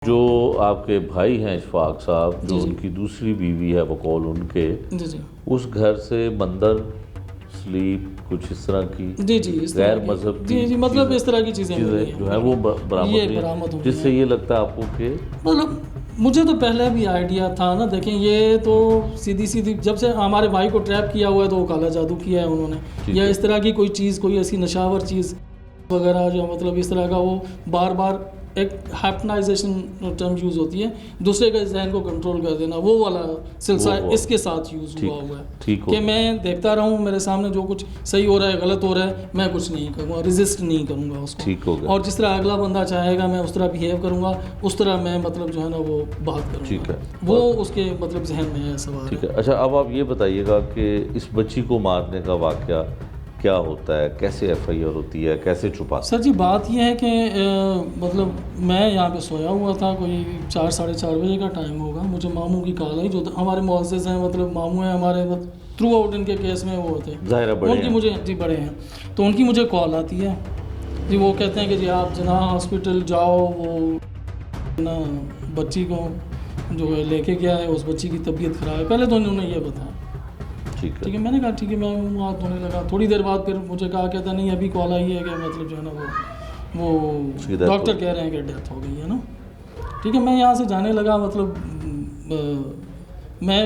جو آپ کے بھائی ہیں اشفاق صاحب، جو ان کی دوسری بیوی ہے بقول ان کے، اس گھر سے مندر سلیپ کچھ اس طرح کی غیر مذہب کی مطلب اس طرح کی چیزیں جو ہے وہ برآمد ہوئی، جس سے یہ لگتا ہے آپ کو کہ مطلب مجھے تو پہلے بھی آئیڈیا تھا نا. دیکھیں یہ تو سیدھی جب سے ہمارے بھائی کو ٹریپ کیا ہوا ہے تو وہ کالا جادو کیا ہے انہوں نے، یا اس طرح کی کوئی چیز، کوئی ایسی نشاور چیز وغیرہ جو مطلب اس طرح کا وہ بار بار ایک ہیپنائزیشن ٹرم یوز ہوتی ہے، دوسرے کے ذہن کو کنٹرول کر دینا، وہ والا سلسلہ اس کے ساتھ یوز ہوا ہے کہ میں دیکھتا رہوں میرے سامنے جو کچھ صحیح ہو رہا ہے غلط ہو رہا ہے میں کچھ نہیں کروں گا، ریزسٹ نہیں کروں گا اس کو، اور جس طرح اگلا بندہ چاہے گا میں اس طرح بیہیو کروں گا، اس طرح میں مطلب جو ہے نا وہ بات کروں گا، وہ اس کے مطلب ذہن میں ہے سوال ہے. اچھا اب آپ یہ بتائیے گا کہ اس بچی کو مارنے کا واقعہ کیا ہوتا ہے، کیسے ایف آئی آر ہوتی ہے، کیسے چھپا؟ سر جی بات یہ ہے کہ مطلب میں یہاں پہ سویا ہوا تھا، کوئی 4-4:30 بجے کا ٹائم ہوگا، مجھے ماموں کی کال آئی، جو ہمارے معزز ہیں، مطلب ماموں ہیں ہمارے، تھرو آؤٹ ان کے کیس میں وہ ہوتے ہیں، ان کی مجھے جی بڑے ہیں، تو ان کی مجھے کال آتی ہے جی، وہ کہتے ہیں کہ جی آپ جناح ہاسپٹل جاؤ، وہ نا بچی کو جو ہے لے کے گیا ہے، اس بچی کی طبیعت خراب ہے. پہلے تو انہوں نے یہ بتایا، ٹھیک ہے، میں نے کہا ٹھیک ہے، میں ہاتھ دھونے لگا. تھوڑی دیر بعد پھر مجھے کہا کہتا نہیں ابھی کال آئی ہے کہ مطلب جو ہے نا وہ ڈاکٹر کہہ رہے ہیں کہ ڈیتھ ہو گئی ہے نا. ٹھیک ہے، میں یہاں سے جانے لگا، مطلب میں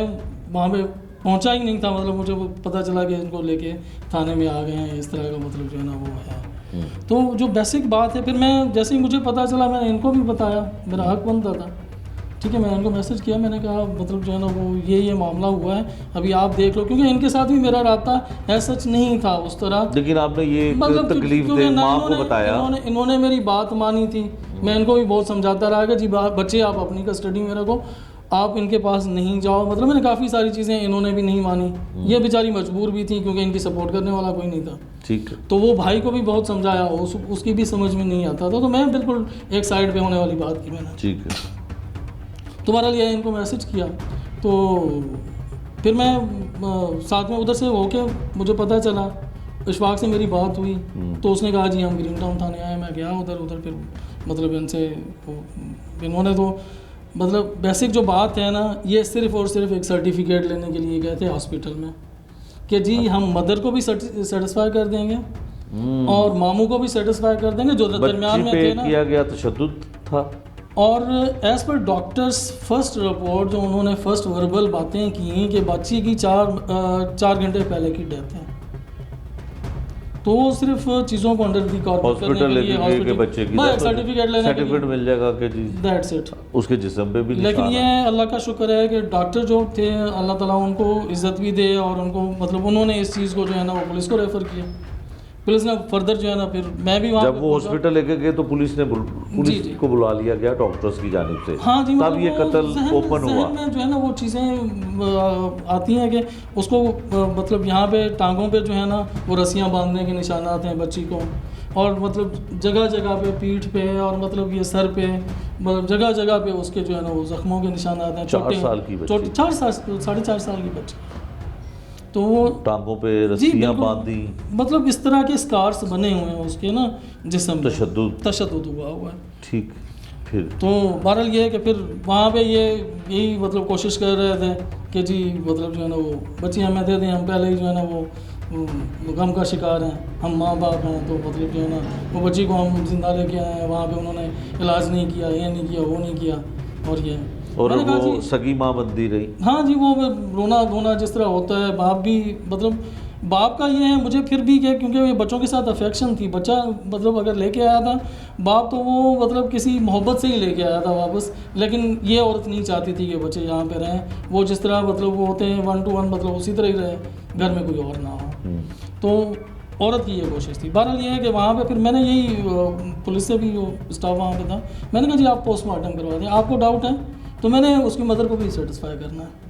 وہاں پہ پہنچا ہی نہیں تھا، مطلب مجھے وہ پتہ چلا کہ ان کو لے کے تھانے میں آ گئے ہیں، اس طرح کا مطلب جو ہے نا وہ ہے. تو جو بیسک بات ہے، پھر میں جیسے ہی مجھے پتہ چلا میں نے ان کو بھی بتایا، میرا حق بنتا تھا. ٹھیک ہے، میں نے ان کو میسج کیا، میں نے کہا مطلب جو ہے نا وہ یہ معاملہ ہوا ہے، ابھی آپ دیکھ لو، کیونکہ ان کے ساتھ بھی میرا رابطہ ہے سچ نہیں تھا اس طرح، لیکن آپ نے یہ مطلب تکلیف دہ ماں کو بتایا، انہوں نے میری بات مانی تھی. میں ان کو بھی بہت سمجھاتا رہا کہ جی بچے آپ اپنی کسٹڈی میں رکھو، آپ ان کے پاس نہیں جاؤ، مطلب میں نے کافی ساری چیزیں انہوں نے بھی نہیں مانی. یہ بیچاری مجبور بھی تھی کیونکہ ان کی سپورٹ کرنے والا کوئی نہیں تھا. ٹھیک ہے، تو وہ بھائی کو بھی بہت سمجھایا، اس کی بھی سمجھ میں نہیں آتا تھا، تو میں بالکل ایک سائڈ پہ ہونے والی بات کی میں نے. ٹھیک ہے، تمہارا لیا ان کو میسج کیا، تو پھر میں ساتھ میں ادھر سے ہو کے مجھے پتہ چلا، اشفاق سے میری بات ہوئی، تو اس نے کہا جی ہم گرین ٹاؤن تھانے آئے. میں گیا ادھر پھر مطلب ان سے انہوں نے تو مطلب بیسک جو بات ہے نا، یہ صرف اور صرف ایک سرٹیفکیٹ لینے کے لیے گئے تھے ہاسپٹل میں کہ جی ہم مدر کو بھی سیٹسفائی کر دیں گے اور ماموں کو بھی سیٹسفائی کر دیں گے، جو درمیان میں تھے نا. کیا گیا تشدد تھا، اور as per doctors first report جو انہوں نے فرسٹ وربل باتیں کی کہ بچی کی 4 گھنٹے پہلے کی ڈیتھ ہے، تو وہ صرف چیزوں کو انڈر دی کارپٹ کرنے کے لیے ہاسپٹل سرٹیفکیٹ لینے کے لیے مل جائے گا کہ جی دیٹس اٹ، اس کے جسم پہ بھی. لیکن یہ اللہ کا شکر ہے کہ ڈاکٹر جو تھے، اللہ تعالیٰ ان کو عزت بھی دے، اور ان کو مطلب انہوں نے اس چیز کو جو ہے نا وہ پولیس کو ریفر کیا. پولیس نے فردر جو ہے نا، پھر میں بھی وہاں جب وہ ہاسپٹل لے کے گئے تو پولیس کو بلا لیا گیا ڈاکٹرز کی جانب سے. ہاں جی، تب یہ قتل اوپن ہوا. میں جو ہے نا وہ چیزیں آتی ہیں کہ اس کو مطلب یہاں پہ ٹانگوں پہ جو ہے نا وہ رسیاں باندھنے کے نشانات ہیں بچی کو، اور مطلب جگہ جگہ پہ پیٹھ پہ اور مطلب یہ سر پہ، مطلب جگہ جگہ پہ اس کے جو ہے نا وہ زخموں کے نشانات ہیں. 4 سال کی بچی، 4.5 سال کی بچی، تو وہ ٹانگوں پہ رسیاں باندھی، مطلب اس طرح کے سکارز بنے ہوئے ہیں اس کے نا جسم، تشدد ہوا ہے. ٹھیک، پھر تو بہرحال یہ ہے کہ پھر وہاں پہ یہی مطلب کوشش کر رہے تھے کہ جی مطلب جو ہے نا وہ بچی ہمیں دے دیں، ہم پہلے ہی جو ہے نا وہ غم کا شکار ہیں، ہم ماں باپ ہیں، تو مطلب جو ہے نا وہ بچی کو ہم زندہ لے کے آئے ہیں، وہاں پہ انہوں نے علاج نہیں کیا، یہ نہیں کیا، وہ نہیں کیا، اور وہ سگی ماں بندی رہی. ہاں جی، وہ رونا دھونا جس طرح ہوتا ہے، باپ بھی مطلب باپ کا یہ ہے مجھے پھر بھی کہ کیونکہ یہ بچوں کے ساتھ افیکشن تھی، بچہ مطلب اگر لے کے آیا تھا باپ تو وہ مطلب کسی محبت سے ہی لے کے آیا تھا واپس، لیکن یہ عورت نہیں چاہتی تھی کہ بچے یہاں پہ رہیں، وہ جس طرح مطلب وہ ہوتے ہیں 1 to 1 مطلب اسی طرح ہی رہے، گھر میں کوئی اور نہ ہو. تو عورت کی یہ کوشش تھی. بہرحال یہ ہے کہ وہاں پہ پھر میں نے یہی پولیس سے بھی اسٹاف وہاں پہ تھا، میں نے کہا جی آپ پوسٹ مارٹم کروا دیں، آپ کو ڈاؤٹ ہے تو میں نے اس کی مدر کو بھی سیٹسفائی کرنا ہے.